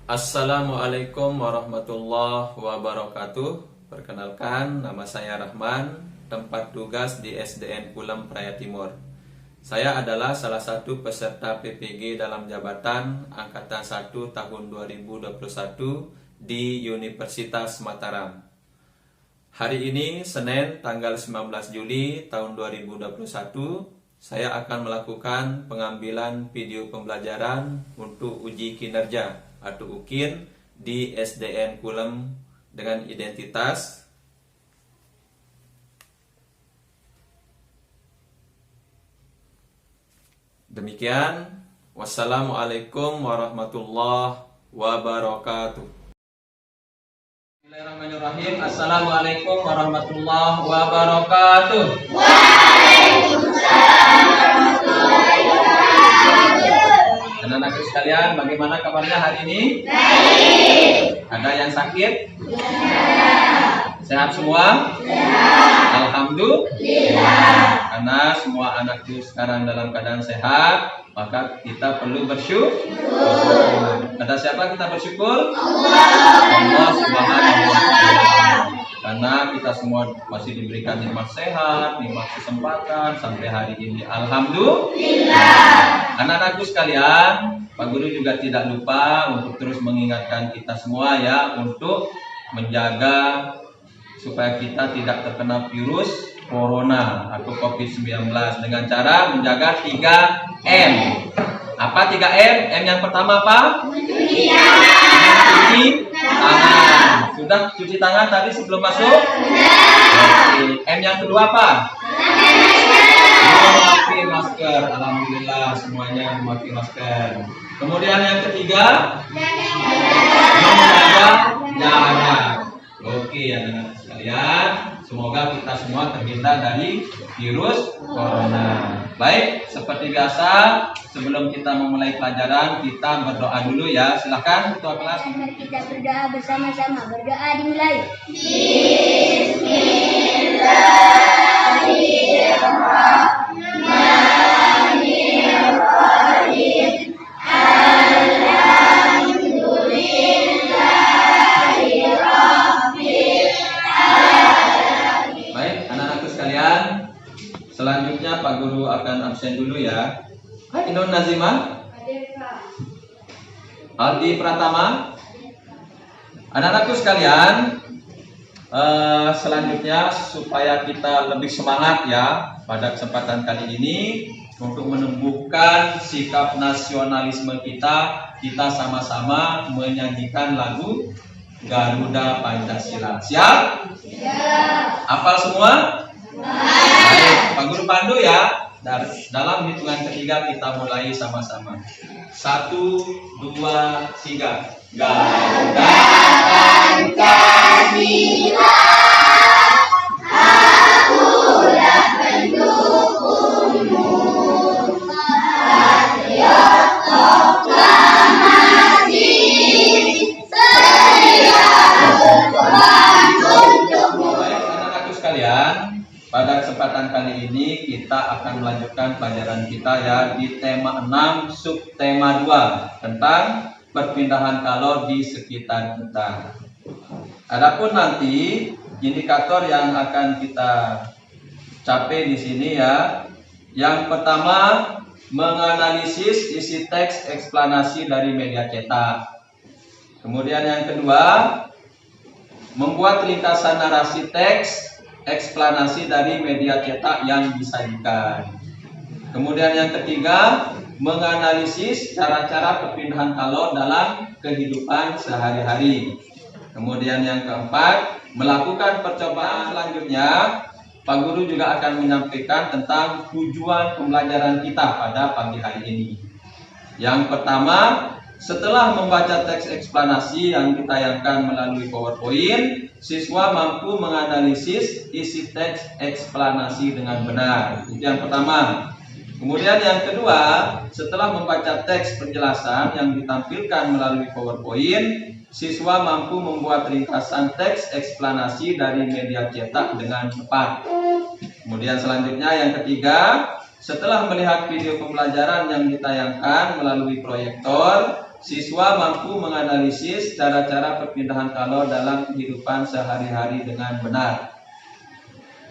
Assalamualaikum warahmatullahi wabarakatuh. Perkenalkan, nama saya Rahman, tempat tugas di SDN Kulem Praia Timur. Saya adalah salah satu peserta PPG dalam jabatan Angkatan 1 tahun 2021 di Universitas Mataram. Hari ini, Senin tanggal 19 Juli tahun 2021, saya akan melakukan pengambilan video pembelajaran untuk uji kinerja atau UKIN di SDN Kulem dengan identitas demikian. Wassalamualaikum warahmatullahi wabarakatuh. Bismillahirrahmanirrahim. Assalamualaikum warahmatullahi wabarakatuh. Anak-anak sekalian, bagaimana kabarnya hari ini? Baik. Ada yang sakit? Ya. Sehat semua? Ya. Alhamdulillah. Karena semua anakku sekarang dalam keadaan sehat, maka kita perlu bersyukur. Kata siapa kita bersyukur? Allah Subhanahu wa Ta'ala. Karena kita semua masih diberikan nikmat sehat, nikmat kesempatan sampai hari ini. Alhamdulillah. Anak-anakku sekalian, Pak Guru juga tidak lupa untuk terus mengingatkan kita semua ya, untuk menjaga supaya kita tidak terkena virus corona atau COVID-19 dengan cara menjaga 3M. Apa 3M? M yang pertama apa? Cuci tangan. Sudah cuci tangan tadi sebelum masuk? Oke. M yang kedua apa? Memakai masker. Alhamdulillah semuanya memakai masker. Kemudian yang ketiga, menjaga jarak. Oke, anak-anak sekalian, semoga kita semua terhindar dari virus corona. Baik, seperti biasa, sebelum kita memulai pelajaran, kita berdoa dulu ya. Silakan ketua kelas. Kita berdoa bersama-sama. Berdoa dimulai. Bismillahirrahmanirrahim. Selanjutnya Pak Guru akan absen dulu ya. Hai Nur Nazima, Aldi Pratama. Anak-anakku sekalian, selanjutnya supaya kita lebih semangat ya pada kesempatan kali ini untuk menumbuhkan sikap nasionalisme kita sama-sama menyanyikan lagu Garuda Pancasila. Siap? Siap. Hafal semua? Baik, Pak Guru pandu ya. Dalam hitungan ketiga kita mulai sama-sama. 1, 2, 3. Garuda Pancasila, akulah pendukungmu. Patriot proklamasi, sedia berjuang untukmu. Baik, anak-anakku sekalian, pada kesempatan kali ini kita akan melanjutkan pelajaran kita ya di tema 6 subtema 2 tentang perpindahan kalor di sekitar kita. Adapun nanti indikator yang akan kita capai di sini ya. Yang pertama, menganalisis isi teks eksplanasi dari media cetak. Kemudian yang kedua, membuat ringkasan narasi teks eksplanasi dari media cetak yang disajikan. Kemudian yang ketiga, menganalisis cara-cara perpindahan kalor dalam kehidupan sehari-hari. Kemudian yang keempat, melakukan percobaan. Selanjutnya, Pak Guru juga akan menyampaikan tentang tujuan pembelajaran kita pada pagi hari ini. Yang pertama, setelah membaca teks eksplanasi yang ditayangkan melalui PowerPoint, siswa mampu menganalisis isi teks eksplanasi dengan benar. Itu yang pertama. Kemudian yang kedua, setelah membaca teks penjelasan yang ditampilkan melalui PowerPoint, siswa mampu membuat ringkasan teks eksplanasi dari media cetak dengan tepat. Kemudian selanjutnya yang ketiga, setelah melihat video pembelajaran yang ditayangkan melalui proyektor, siswa mampu menganalisis cara-cara perpindahan kalor dalam kehidupan sehari-hari dengan benar.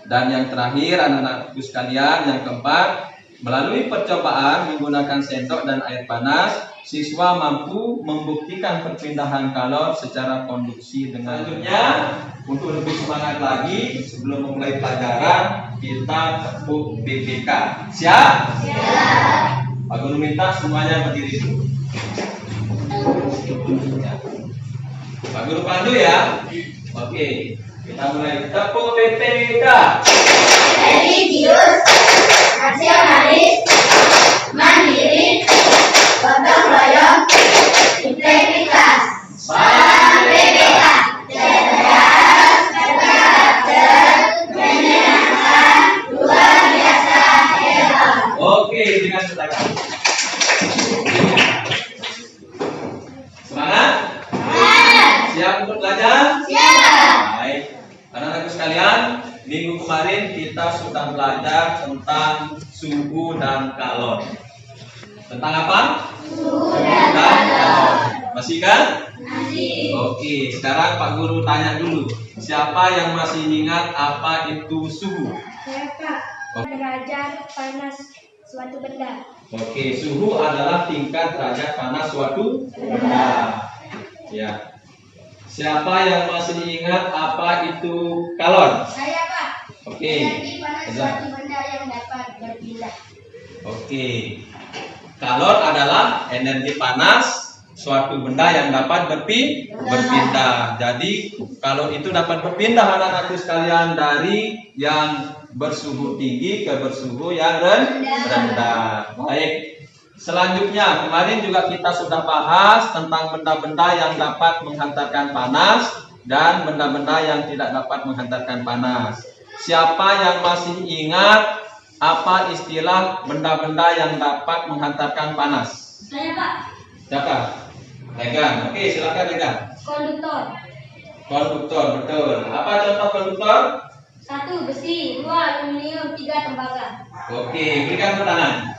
Dan yang terakhir, anak-anakku sekalian, yang keempat, melalui percobaan menggunakan sendok dan air panas, siswa mampu membuktikan perpindahan kalor secara konduksi dengan selanjutnya. Untuk lebih semangat lagi, sebelum memulai pelajaran, kita tepuk BPK. Siap? Siap. Pak Guru minta semuanya berdiri dulu. Pak Guru pandu ya. Oke, kita mulai. Tepuk BPK. Religius, nasionalis, mandiri, gotong royong, integritas. Salam BPK. Cerdas, berkarakter, menyenangkan, luar biasa hebat. Oke, dengan silakan. Semangat? Siap untuk belajar? Siap. Baik. Anak-anakku sekalian, minggu kemarin kita sudah belajar tentang suhu dan kalor. Tentang apa? Suhu Dan kalor. Masih kan? Masih. Oke, sekarang Pak Guru tanya dulu. Siapa yang masih ingat apa itu suhu? Saya Kak. Derajat panas suatu benda. Oke, suhu adalah tingkat derajat panas suatu benda. Ya. Siapa yang masih ingat apa itu kalor? Saya Pak. Oke. Energi panas suatu benda yang dapat berpindah. Oke. Kalor adalah energi panas suatu benda yang dapat berpindah. Jadi kalau itu dapat berpindah anak-anakku sekalian dari yang bersuhu tinggi ke bersuhu yang rendah. Baik. Selanjutnya kemarin juga kita sudah bahas tentang benda-benda yang dapat menghantarkan panas dan benda-benda yang tidak dapat menghantarkan panas. Siapa yang masih ingat apa istilah benda-benda yang dapat menghantarkan panas? Saya Pak. Siapa? Regan. Oke, silakan Regan. Konduktor. Konduktor, betul. Apa contoh konduktor? 1 besi, 2 aluminium, 3 tembaga. Oke, berikan tepuk tangan.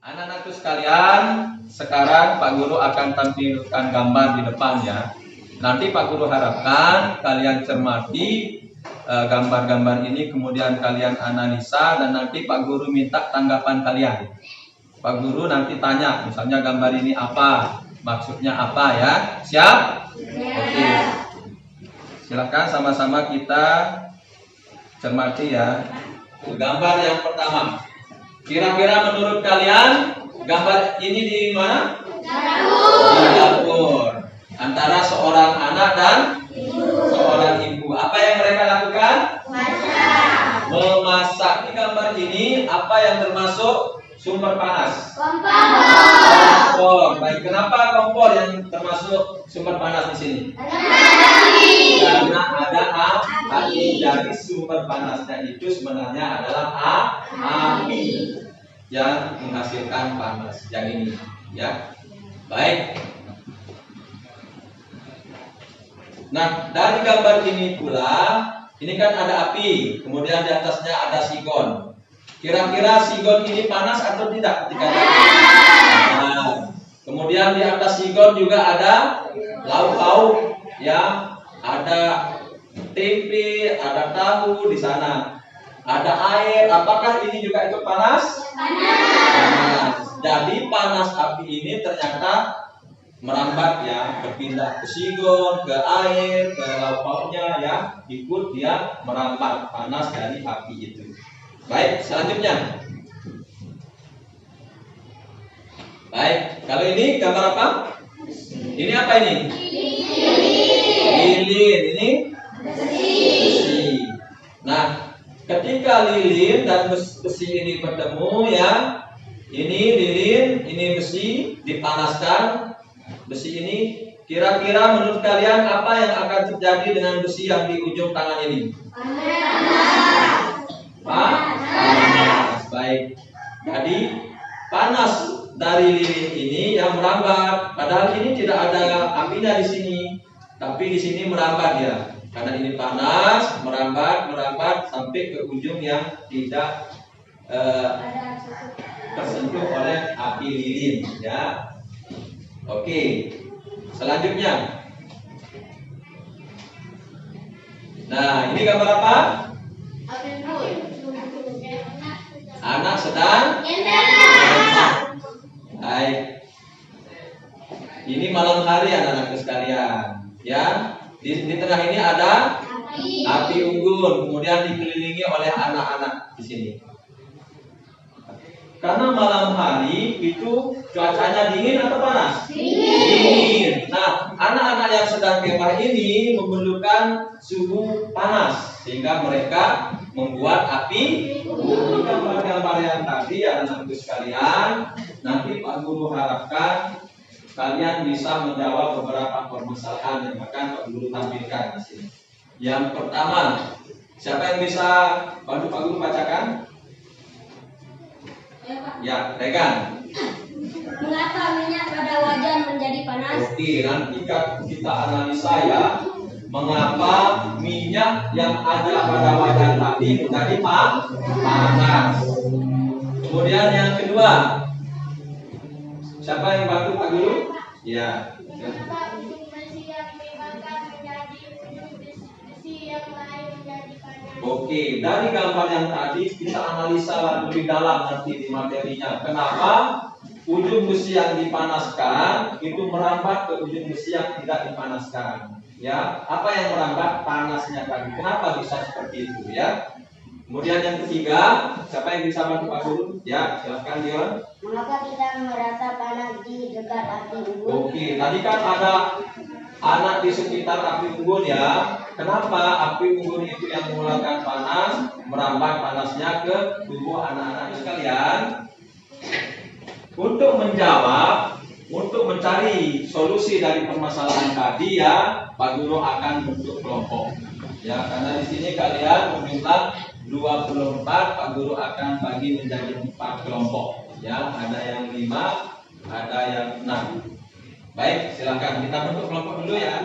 Anak-anakku sekalian, sekarang Pak Guru akan tampilkan gambar di depan ya. Nanti Pak Guru harapkan kalian cermati gambar-gambar ini, kemudian kalian analisa, dan nanti Pak Guru minta tanggapan kalian. Pak Guru nanti tanya, misalnya gambar ini apa, maksudnya apa ya. Siap? Oke. Silakan sama-sama kita cermati ya. Gambar yang pertama. Kira-kira menurut kalian gambar ini di mana? Di dapur. Antara seorang anak dan seorang ibu. Apa yang mereka lakukan? Memasak. Di gambar ini apa yang termasuk sumber panas? Kompor. Baik, kenapa kompor yang termasuk sumber panas di sini? Karena ada api. Dari sumber panasnya itu sebenarnya adalah api yang menghasilkan panas. Yang ini, ya. Baik. Nah, dari gambar ini pula, ini kan ada api, kemudian di atasnya ada sigon. Kira-kira sigon ini panas atau tidak ketika panas? Kemudian di atas sigon juga ada lauk-lauk, ya, ada tempe, ada tahu di sana, ada air. Apakah ini juga ikut panas? Panas. Jadi panas api ini ternyata merambat ya, berpindah ke sigon, ke air, ke lauk-lauknya ya, ikut dia merambat panas dari api itu. Baik, selanjutnya. Baik, kalau ini gambar apa? Ini apa ini? Lilin. Ini besi. Nah, ketika lilin dan besi ini bertemu ya, ini lilin, ini besi, dipanaskan. Besi ini, kira-kira menurut kalian apa yang akan terjadi dengan besi yang di ujung tangan ini? Panas. Baik. Jadi panas dari lilin ini yang merambat. Padahal ini tidak ada apinya di sini, tapi di sini merambat ya. Karena ini panas, merambat sampai ke ujung yang tidak tersentuh oleh api lilin, ya. Oke. Selanjutnya. Nah, ini gambar apa? Anak sedang baik. Ini malam hari anak-anakku sekalian, ya. Di tengah ini ada api unggun, kemudian dikelilingi oleh anak-anak di sini. Karena malam hari itu cuacanya dingin atau panas? Dingin. Nah, anak-anak yang sedang kemah ini memerlukan suhu panas sehingga mereka membuat api. Gambar-gambar yang tadi anak-anakku sekalian, nanti Pak Guru harapkan kalian bisa menjawab beberapa permasalahan yang akan Pak Guru tampilkan di sini. Yang pertama, siapa yang bisa bantu Pak Guru bacakan? Ya, Regan. Mengapa minyak pada wajan menjadi panas? Oke, nanti kita analisa ya. Mengapa minyak yang ada pada wajan tadi menjadi panas? Kemudian yang kedua, siapa yang bantu Pak Guru? Ya. Mengapa ujung besi yang dibakar menjadi ujung besi yang lain menjadi panas? Oke, dari gambar yang tadi kita analisa lebih dalam nanti di materinya. Kenapa ujung besi yang dipanaskan itu merambat ke ujung besi yang tidak dipanaskan? Ya, apa yang merambat? Panasnya tadi. Kenapa bisa seperti itu? Ya. Kemudian yang ketiga, siapa yang bisa bantu Pak Guru? Ya, silakan Dion. Mengapa kita merasa panas di dekat api unggun? Oke, tadi kan ada anak di sekitar api unggun ya. Kenapa api unggun itu yang mengeluarkan panas, merambat panasnya ke tubuh anak-anak sekalian? Untuk menjawab, untuk mencari solusi dari permasalahan tadi ya, Pak Guru akan bentuk kelompok. Ya, karena di sini kalian berjumlah 24, Pak Guru akan bagi menjadi 4 kelompok. Ya, ada yang 5, ada yang 6. Baik, silakan kita bentuk kelompok dulu ya.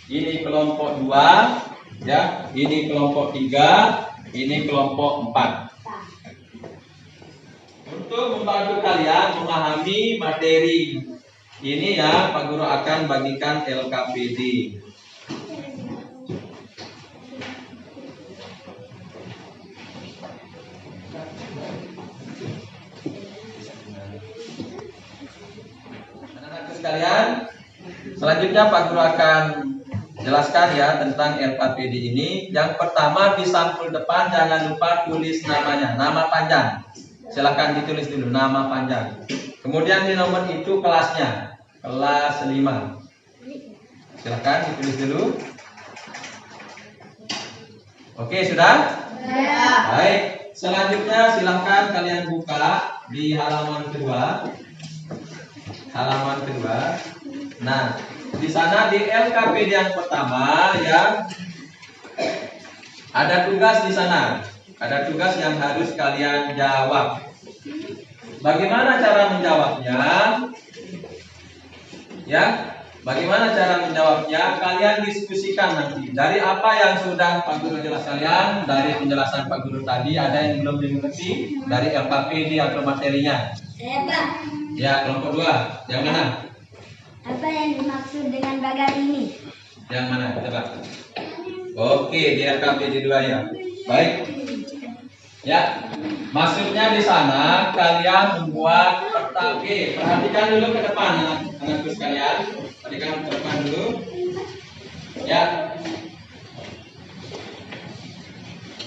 Ini kelompok 2, ya. Ini kelompok 3, ini kelompok 4. Untuk membantu kalian memahami materi ini ya, Pak Guru akan bagikan LKPD. Anak-anak sekalian, selanjutnya Pak Guru akan jelaskan ya tentang LKPD ini. Yang pertama di sampul depan jangan lupa tulis namanya, nama panjang. Silahkan ditulis dulu nama panjang. Kemudian di nomor itu kelasnya, kelas 5. Silahkan ditulis dulu. Oke, sudah? Ya. Baik. Selanjutnya silahkan kalian buka di halaman kedua. Halaman kedua. Nah, di sana di LKPD yang pertama ya, ada tugas di sana. Ada tugas yang harus kalian jawab. Bagaimana cara menjawabnya? Ya, bagaimana cara menjawabnya? Kalian diskusikan nanti. Dari apa yang sudah Pak Guru jelaskan kalian, dari penjelasan Pak Guru tadi, ada yang belum dimengerti dari LKPD atau materinya? Pak. Ya, kelompok 2. Yang mana? Apa yang dimaksud dengan bagan ini? Yang mana? Coba. Oke, di LKPD 2 ya. Baik. Ya, maksudnya di sana kalian membuat peta. Oke, perhatikan dulu ke depan anak-anakku sekalian. Perhatikan ke depan dulu. Ya.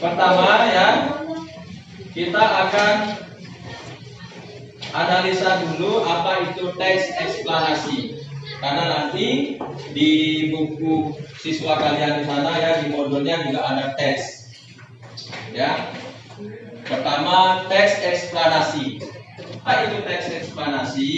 Pertama ya, kita akan analisa dulu apa itu teks eksplanasi. Karena nanti di buku siswa kalian di sana ya, di modulnya juga ada teks. Ya. Pertama, teks eksplanasi. Apa itu teks eksplanasi?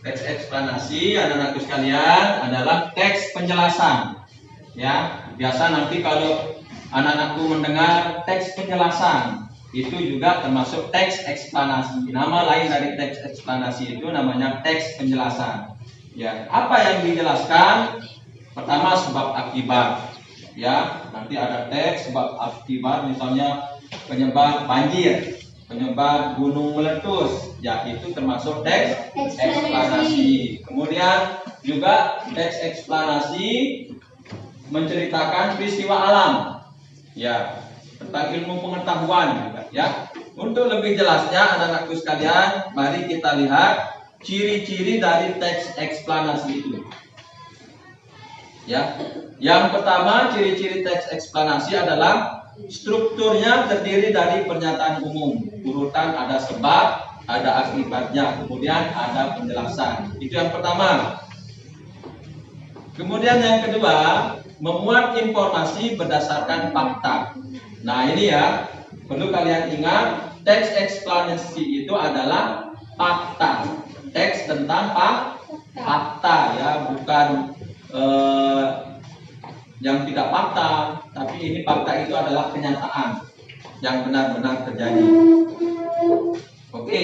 Teks eksplanasi anak-anakku sekalian adalah teks penjelasan. Ya, biasa nanti kalau anak-anakku mendengar teks penjelasan, itu juga termasuk teks eksplanasi. Nama lain dari teks eksplanasi itu namanya teks penjelasan. Ya, apa yang dijelaskan? Pertama, sebab akibat. Ya, nanti ada teks sebab akibat, misalnya penyebab banjir penyebab gunung meletus, ya itu termasuk teks eksplanasi. Kemudian juga teks eksplanasi menceritakan peristiwa alam, ya tentang ilmu pengetahuan juga, ya. Untuk lebih jelasnya anak-anakku sekalian, mari kita lihat ciri-ciri dari teks eksplanasi itu. Ya, yang pertama ciri-ciri teks eksplanasi adalah strukturnya terdiri dari pernyataan umum, urutan ada sebab, ada akibatnya, kemudian ada penjelasan. Itu yang pertama. Kemudian yang kedua, memuat informasi berdasarkan fakta. Nah ini ya, perlu kalian ingat, teks eksplanasi itu adalah fakta. Teks tentang fakta, ya, bukan yang tidak fakta, tapi ini fakta itu adalah kenyataan yang benar-benar terjadi. Oke,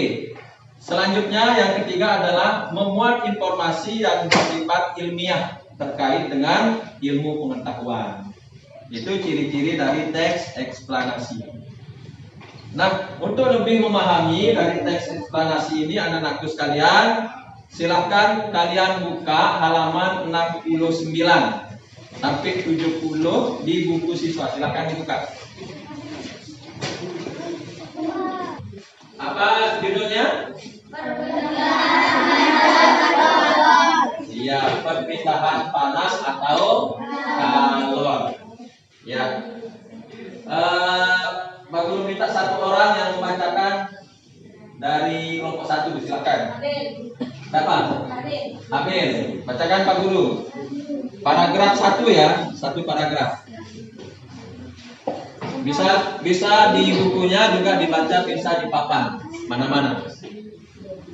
selanjutnya yang ketiga adalah memuat informasi yang bersifat ilmiah terkait dengan ilmu pengetahuan. Itu ciri-ciri dari teks eksplanasi. Nah, untuk lebih memahami dari teks eksplanasi ini anak-anakku sekalian, silahkan kalian buka halaman 69 sampai 70 di buku siswa. Silahkan dibuka. Apa judulnya? Iya, perpindahan panas atau kalor. Ya. Pak Guru minta satu orang yang membacakan dari kelompok 1, silakan. Siapa? Amin. Bacakan Pak Guru. Paragraf 1 ya, 1 paragraf. Bisa di bukunya juga dibaca, bisa di papan mana-mana.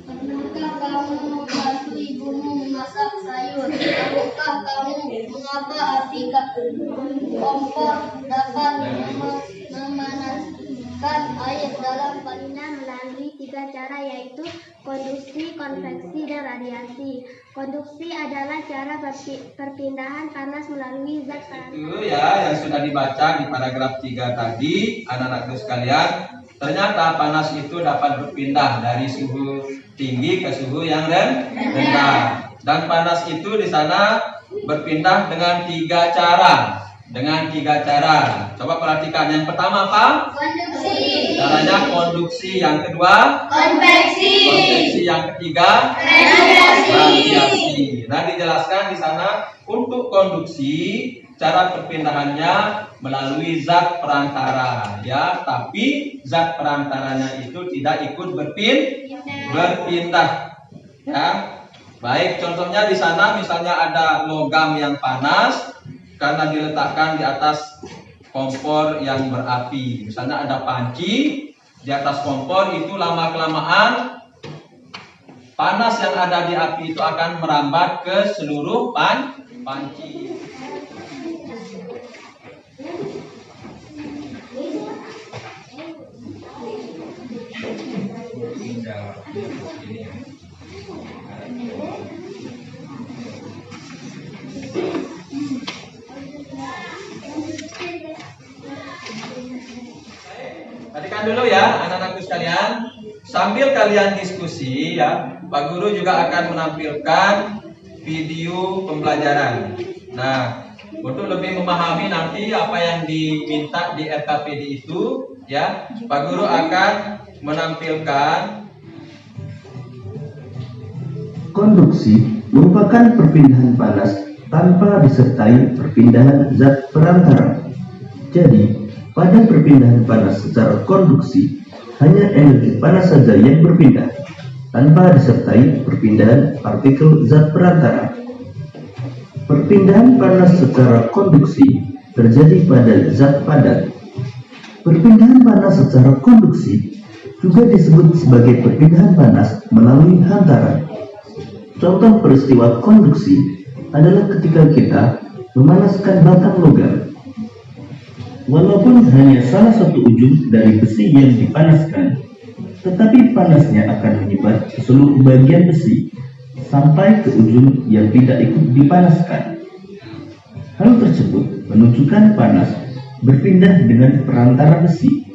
Pernahkah kamu membantu ibumu memasak sayur? Tahukah kamu mengapa api kompor dapat memanaskan air dalam perpindahan melalui 3 cara, yaitu konduksi, konveksi, dan radiasi. Konduksi adalah cara perpindahan panas melalui zat panas. Itu ya yang sudah dibaca di paragraf 3 tadi, anak-anakku sekalian. Ternyata panas itu dapat berpindah dari suhu tinggi ke suhu yang rendah. Dan panas itu di sana berpindah dengan 3 cara. Coba perhatikan. Yang pertama apa? Konduksi. Caranya konduksi. Yang kedua? Konveksi. Yang ketiga? Radiasi. Nah, dijelaskan di sana untuk konduksi cara perpindahannya melalui zat perantara, ya. Tapi zat perantaranya itu tidak ikut berpindah, ya. Baik, contohnya di sana misalnya ada logam yang panas karena diletakkan di atas kompor yang berapi. Misalnya ada panci di atas kompor, itu lama-kelamaan panas yang ada di api itu akan merambat ke seluruh panci. Perhatikan dulu ya anak-anakku sekalian, sambil kalian diskusi ya, Pak Guru juga akan menampilkan video pembelajaran. Nah, untuk lebih memahami nanti apa yang diminta di RKPD itu ya, Pak Guru akan menampilkan. Konduksi merupakan perpindahan panas tanpa disertai perpindahan zat perantara. Jadi, pada perpindahan panas secara konduksi, hanya energi panas saja yang berpindah, tanpa disertai perpindahan partikel zat perantara. Perpindahan panas secara konduksi terjadi pada zat padat. Perpindahan panas secara konduksi juga disebut sebagai perpindahan panas melalui hantaran. Contoh peristiwa konduksi adalah ketika kita memanaskan batang logam. Walaupun hanya salah satu ujung dari besi yang dipanaskan, tetapi panasnya akan menyebar ke seluruh bagian besi sampai ke ujung yang tidak ikut dipanaskan. Hal tersebut menunjukkan panas berpindah dengan perantara besi.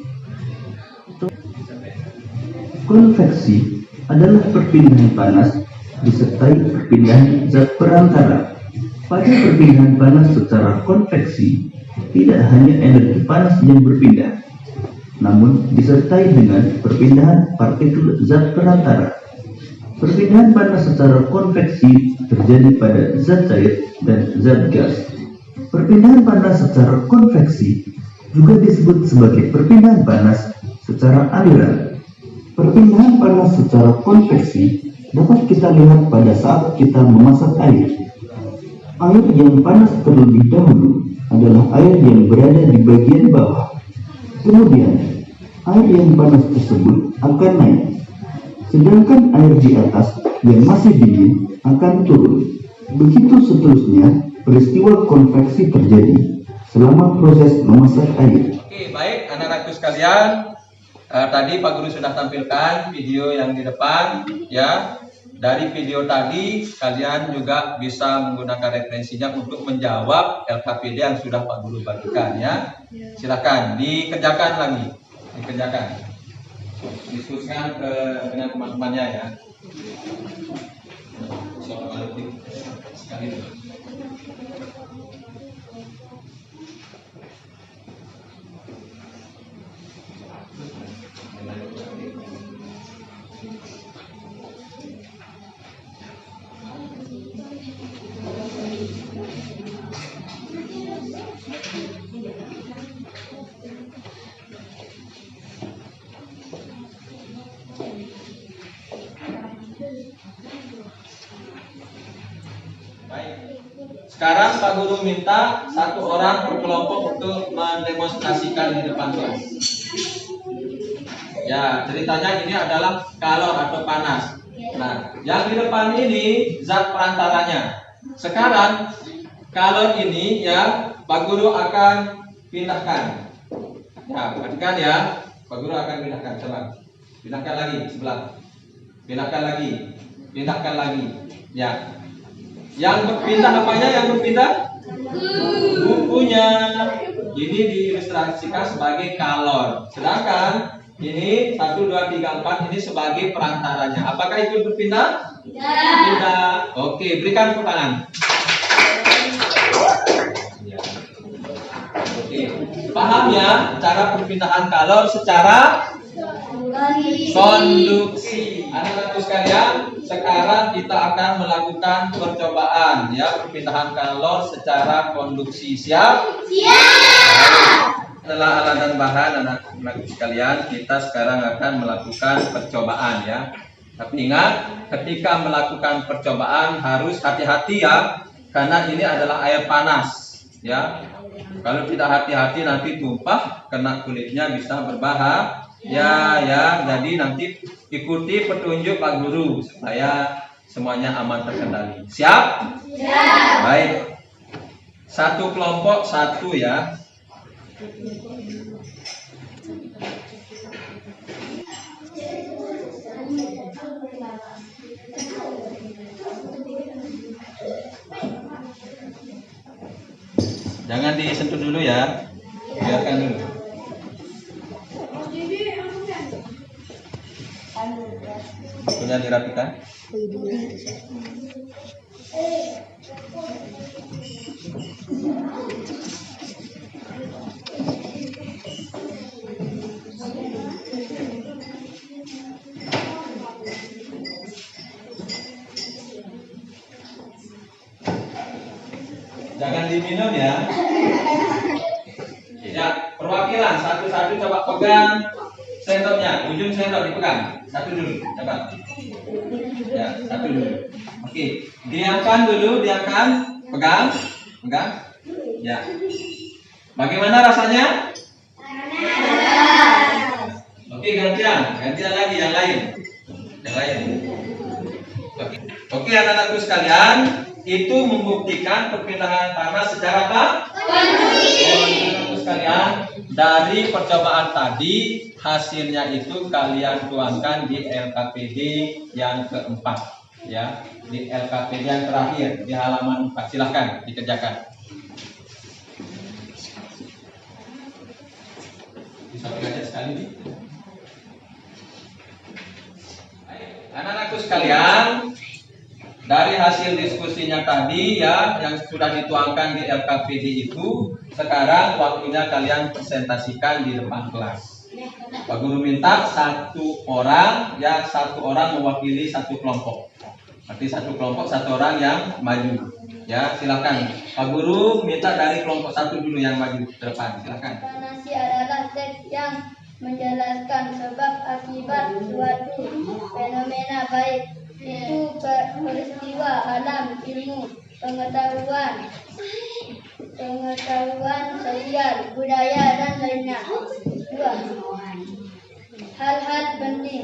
Konveksi adalah perpindahan panas disertai perpindahan zat perantara. Pada perpindahan panas secara konveksi, tidak hanya energi panas yang berpindah, namun disertai dengan perpindahan partikel zat perantara. Perpindahan panas secara konveksi terjadi pada zat cair dan zat gas. Perpindahan panas secara konveksi juga disebut sebagai perpindahan panas secara aliran. Perpindahan panas secara konveksi dapat kita lihat pada saat kita memasak air. Air yang panas terlebih dahulu adalah air yang berada di bagian bawah. Kemudian, air yang panas tersebut akan naik. Sedangkan air di atas yang masih dingin akan turun. Begitu seterusnya, peristiwa konveksi terjadi selama proses memasak air. Oke, baik anak-anakku sekalian. Tadi Pak Guru sudah tampilkan video yang di depan, ya. Dari video tadi kalian juga bisa menggunakan referensinya untuk menjawab LKPD yang sudah Pak Guru bagikan, ya. Silakan dikerjakan lagi, dikerjakan. Diskusikan dengan teman-temannya, ya. Sekali dulu. Baik. Sekarang Pak Guru minta satu orang per kelompok untuk mendemonstrasikan di depan kelas. Ya, ceritanya ini adalah kalor atau panas. Nah, yang di depan ini zat perantaranya. Sekarang kalor ini, ya, Pak Guru akan pindahkan. Ya, perhatikan, ya. Pak Guru akan pindahkan. Coba. Pindahkan lagi sebelah. Pindahkan lagi. Pindahkan lagi. Ya. Yang berpindah apanya? Yang berpindah? Bukunya. Ini diilustrasikan sebagai kalor. Sedangkan ini 1, 2, 3, 4 ini sebagai perantaranya. Apakah ikut berpindah? Tidak. Oke, berikan tepuk tangan. Ya. Oke. Paham ya cara perpindahan kalor secara konduksi. Anak-anakku sekalian, sekarang kita akan melakukan percobaan, ya, perpindahan kalor secara konduksi. Siap? Siap. Adalah alat dan bahan, anak-anakku sekalian, kita sekarang akan melakukan percobaan, ya. Tapi ingat, ketika melakukan percobaan harus hati-hati, ya, karena ini adalah air panas, ya. Kalau tidak hati-hati nanti tumpah, kena kulitnya bisa berbahaya. Ya, jadi nanti ikuti petunjuk Pak Guru supaya semuanya aman terkendali. Siap? Siap. Baik. Satu kelompok satu, ya. Jangan disentuh dulu, ya. Biarkan dulu. Bukunya dirapikan. Jangan diminum, ya. Ya, perwakilan satu-satu coba pegang sendoknya, ujung sendok dipegang. Satu dulu, coba. Ya, satu dulu. Oke, diamkan dulu, diamkan. Pegang, pegang. Ya. Bagaimana rasanya? Oke, gantian lagi yang lain. Yang lain. Oke, anak-anakku sekalian, itu membuktikan perpindahan panas secara apa? Anak-anakku sekalian, dari percobaan tadi hasilnya itu kalian tuangkan di LKPD yang keempat, ya, di LKPD yang terakhir di halaman 4. Silahkan dikerjakan. Bisa belajar sekali nih. Anak-anakku sekalian, dari hasil diskusinya tadi ya yang sudah dituangkan di LKPD itu, sekarang waktunya kalian presentasikan di depan kelas. Pak Guru minta satu orang mewakili satu kelompok. Berarti satu kelompok satu orang yang maju. Ya, silakan. Pak Guru minta dari kelompok satu dulu yang maju ke depan. Silakan. Eksplanasi adalah teks yang menjelaskan sebab akibat suatu fenomena, baik itu peristiwa alam, ilmu, pengetahuan sosial, budaya, dan lainnya. 2. Hal-hal penting.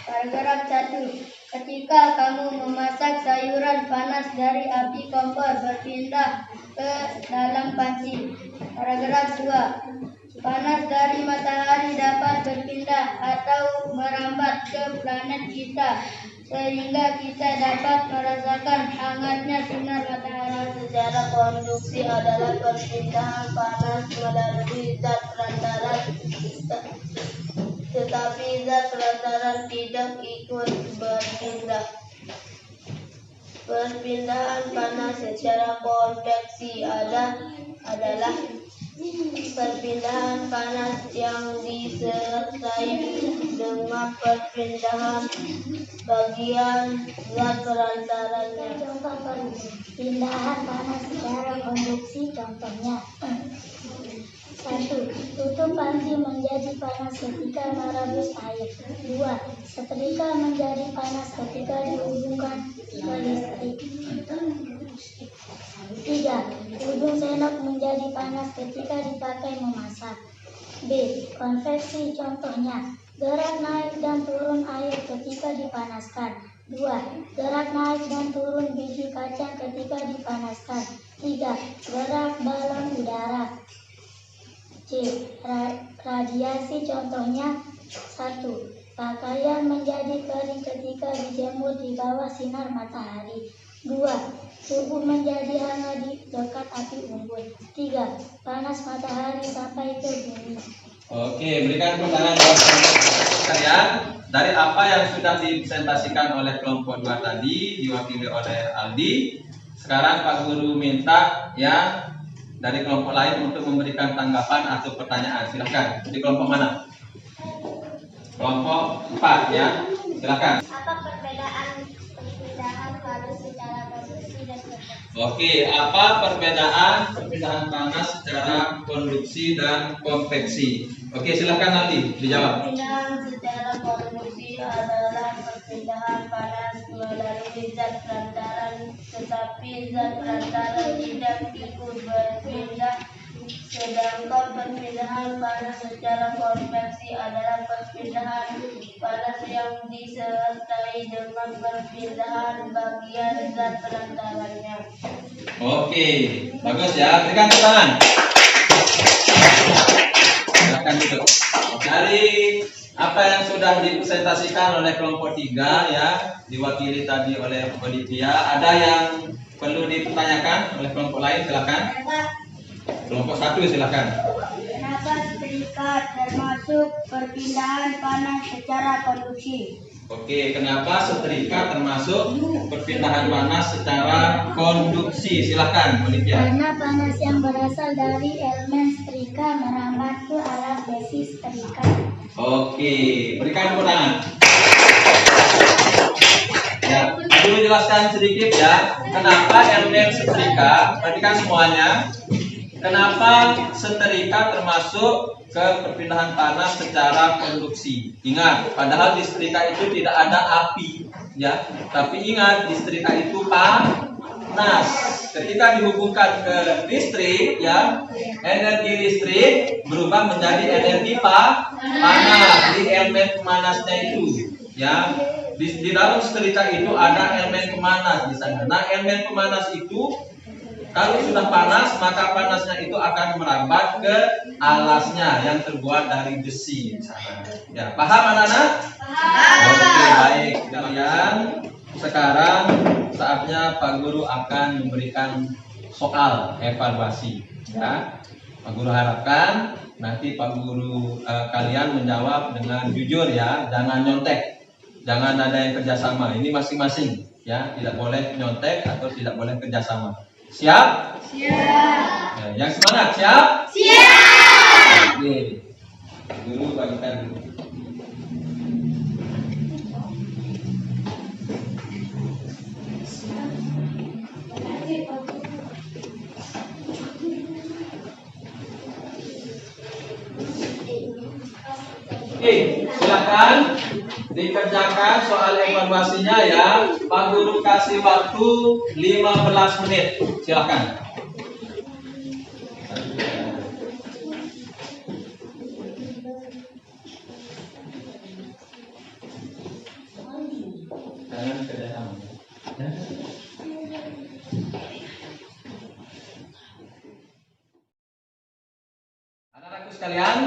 Paragraf 1. Ketika kamu memasak sayuran, panas dari api kompor berpindah ke dalam panci. Paragraf 2. Panas dari matahari dapat berpindah atau merambat ke planet kita, sehingga kita dapat merasakan hangatnya sinar matahari. Secara konduksi adalah perpindahan panas melalui zat perantaran, tetapi zat perantaran tidak ikut berpindah. Perpindahan panas secara konveksi adalah perpindahan panas yang disertai dengan perpindahan bagian zat perantaranya. Contoh perpindahan panas secara konduksi, contohnya: 1. Tutup panci menjadi panas ketika merebus air. 2. Setrika menjadi panas ketika dihubungkan ke listrik. 3. Ujung sendok menjadi panas ketika dipakai memasak. B. Konveksi, contohnya: gerak naik dan turun air ketika dipanaskan. 2. Gerak naik dan turun biji kacang ketika dipanaskan. 3. Gerak balon udara. C. Radiasi, contohnya: 1. Pakaian menjadi kering ketika dijemur di bawah sinar matahari. 2. Tubuh menjadi hangat di dekat api unggun. 3. Panas matahari sampai ke bumi. Oke, berikan tepuk tangan buat kelompok sekalian. Dari apa yang sudah dipresentasikan oleh kelompok 2 tadi, diwakili oleh Aldi. Sekarang Pak Guru minta ya dari kelompok lain untuk memberikan tanggapan atau pertanyaan. Silakan. Di kelompok mana? Kelompok 4 ya. Silakan. Apa perbedaan perpindahan panas secara konduksi dan konveksi? Oke, apa perbedaan perpindahan panas secara konduksi dan konveksi? Oke, silakan nanti dijawab. Perpindahan secara konduksi adalah perpindahan panas melalui zat perantaran, tetapi zat perantaran tidak ikut berpindah. Sedangkan perpindahan panas secara konveksi adalah perpindahan panas yang disertai dengan perpindahan bagian zat perantaranya. Oke, bagus ya. Berikan tepuk tangan. Silakan duduk. Dari apa yang sudah dipresentasikan oleh kelompok 3 ya, diwakili tadi oleh Olivia, ada yang perlu dipertanyakan oleh kelompok lain? Silakan. Kelompok 1 silakan. Kenapa setrika termasuk perpindahan panas secara konduksi? Oke, kenapa setrika termasuk perpindahan panas secara konduksi? Silakan, Olivia. Karena panas yang berasal dari elemen setrika merambat ke alas besi setrika. Oke, berikan tepuk tangan. Ya, dulu jelaskan sedikit ya, kenapa elemen setrika, perhatikan semuanya. Kenapa setrika termasuk ke perpindahan panas secara konduksi? Ingat, padahal di setrika itu tidak ada api, ya. Tapi ingat, di setrika itu panas. Ketika dihubungkan ke listrik, ya, energi listrik berubah menjadi energi panas di elemen pemanasnya itu, ya. Di dalam setrika itu ada elemen pemanas di sana. Nah, elemen pemanas itu kalau sudah panas, maka panasnya itu akan merambat ke alasnya yang terbuat dari besi di sana. Ya, paham anak-anak? Oke, baik. Kalian sekarang saatnya Pak Guru akan memberikan soal evaluasi. Ya, Pak Guru harapkan nanti Pak Guru kalian menjawab dengan jujur ya, jangan nyontek. Jangan ada yang kerjasama. Ini masing-masing, ya. Tidak boleh nyontek atau tidak boleh kerjasama. Siap? Siap. Ya, yang semangat, siap? Siap. Oke. Guru bagikan dulu. Oke, silakan dikerjakan soal evaluasinya ya. Pak Guru kasih waktu 15 menit. Silakan. Jangan kerjasama. Anak-anakku sekalian,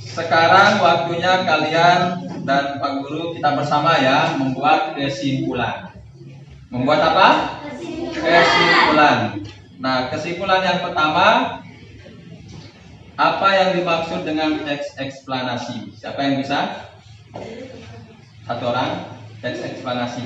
sekarang waktunya kalian dan Pak Guru kita bersama ya membuat kesimpulan. Membuat apa? Kesimpulan. Nah, kesimpulan yang pertama, apa yang dimaksud dengan teks eksplanasi? Siapa yang bisa? Satu orang, teks eksplanasi.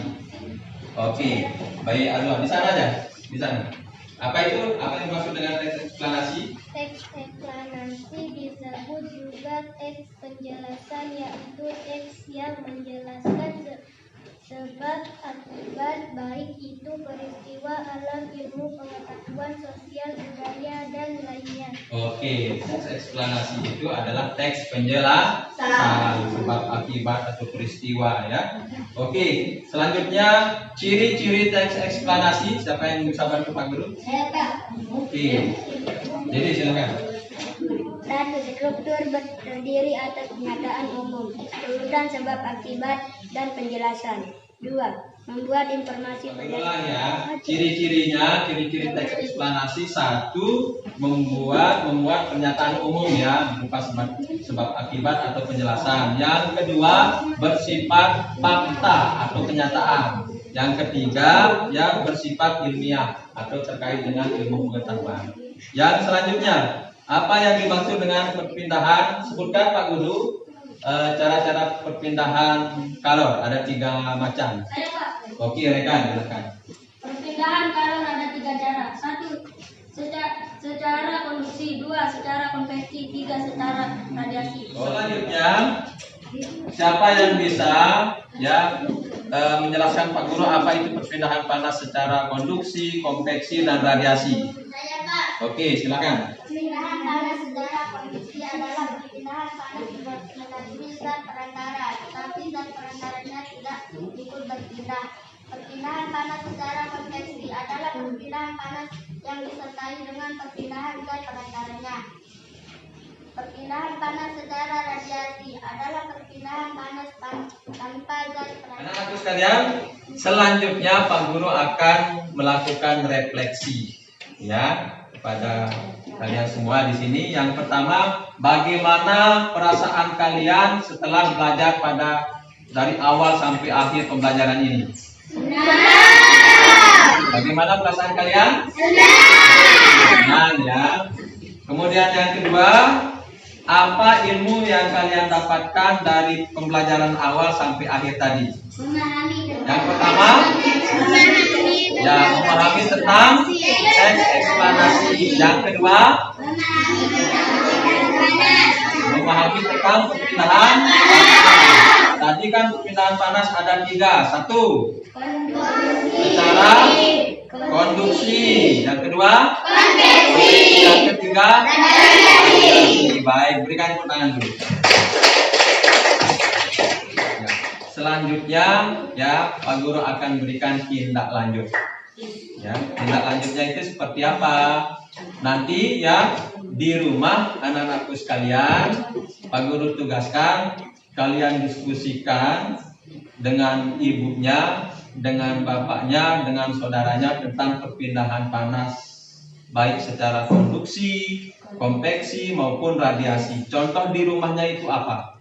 Oke, baik Azwa, di sana aja, di sana. Apa itu? Apa yang dimaksud dengan teks eksplanasi? Teks eksplanasi disebut juga teks penjelasan, yaitu teks yang menjelaskan sebab akibat, baik itu peristiwa alam, ilmu, pengetahuan sosial, budaya, dan lainnya. Oke, teks eksplanasi itu adalah teks penjelasan sebab akibat atau peristiwa ya. Oke, selanjutnya ciri-ciri teks eksplanasi. Siapa yang bisa bantu Pak Guru? Saya Pak. Oke, jadi silakan. 1. Struktur berdiri atas pernyataan umum, urutan sebab akibat dan penjelasan. 2. Membuat informasi Ulang ya, ciri-ciri teks eksplanasi. 1. Membuat pernyataan umum ya, berupa sebab akibat atau penjelasan. Yang kedua, bersifat fakta atau kenyataan. Yang ketiga, yang bersifat ilmiah atau terkait dengan ilmu pengetahuan. Yang selanjutnya, apa yang dimaksud dengan perpindahan? Sebutkan Pak Guru cara-cara perpindahan kalor. Ada 3 macam. Ada Pak. Oke, rekan, silakan. Perpindahan kalor ada 3 cara. 1. Secara konduksi. 2. Secara konveksi. 3. Secara radiasi. Selanjutnya, siapa yang bisa ya menjelaskan Pak Guru apa itu perpindahan panas secara konduksi, konveksi, dan radiasi? Saya Pak. Oke, silakan. Perpindahan panas secara konduksi adalah perpindahan panas melalui zat perantara, tetapi zat perantaranya tidak ikut berpindah. Perpindahan panas secara konveksi adalah perpindahan panas yang disertai dengan perpindahan zat perantaranya. Perpindahan panas secara radiasi adalah perpindahan panas tanpa zat perantara. Anak-anakku sekalian, selanjutnya Pak Guru akan melakukan refleksi ya kepada kalian semua di sini. Yang pertama, bagaimana perasaan kalian setelah belajar dari awal sampai akhir pembelajaran ini? Bagaimana perasaan kalian? Senang ya. Kemudian yang kedua, apa ilmu yang kalian dapatkan dari pembelajaran awal sampai akhir tadi? Yang pertama, ya memahami tentang teks eksplanasi. Yang kedua, memahami tentang perpindahan panas. Tadi kan perpindahan panas ada 3. 1. Secara konduksi. Yang kedua, konveksi. Yang ketiga, radiasi. Baik, berikan tepuk tangan dulu. Ya. Selanjutnya ya Pak Guru akan berikan tindak lanjut. Ya, tindak lanjutnya itu seperti apa? Nanti ya di rumah anak-anakku sekalian, Pak Guru tugaskan kalian diskusikan dengan ibunya, dengan bapaknya, dengan saudaranya tentang perpindahan panas baik secara konduksi, konveksi maupun radiasi. Contoh di rumahnya itu apa?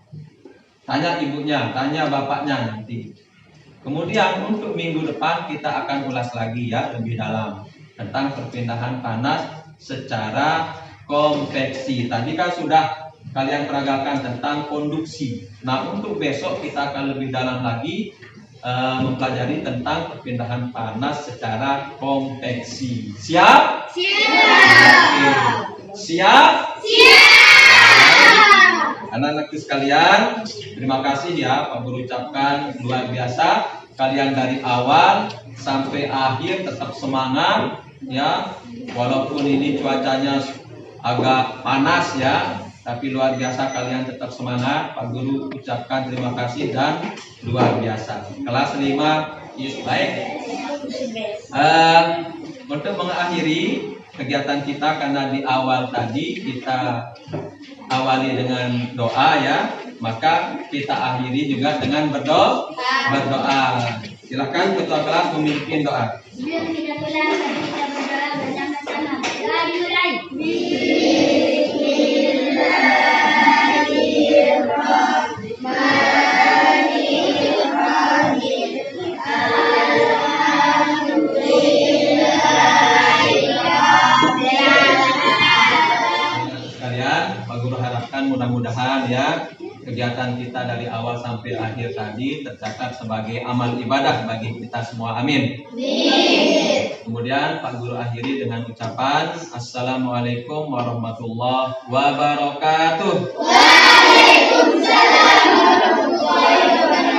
Tanya ibunya, tanya bapaknya nanti. Kemudian untuk minggu depan kita akan ulas lagi ya lebih dalam tentang perpindahan panas secara konveksi. Tadi kan sudah kalian peragakan tentang konduksi. Nah, untuk besok kita akan lebih dalam lagi mempelajari tentang perpindahan panas secara konveksi. Siap? Siap. Siap? Anak-anakku sekalian, terima kasih ya Pak Guru ucapkan, luar biasa. Kalian dari awal sampai akhir tetap semangat ya. Walaupun ini cuacanya agak panas ya, tapi luar biasa kalian tetap semangat. Pak Guru ucapkan terima kasih dan luar biasa. Kelas 5 is baik. Untuk mengakhiri kegiatan kita, karena di awal tadi kita awali dengan doa ya, maka kita akhiri juga dengan berdoa. Silakan ketua kelas memimpin doa. Pak Guru harapkan mudah-mudahan ya kegiatan kita dari awal sampai akhir tadi tercatat sebagai amal ibadah bagi kita semua. Amin. Kemudian Pak Guru akhiri dengan ucapan Assalamualaikum warahmatullahi wabarakatuh. Waalaikumsalam warahmatullahi wabarakatuh.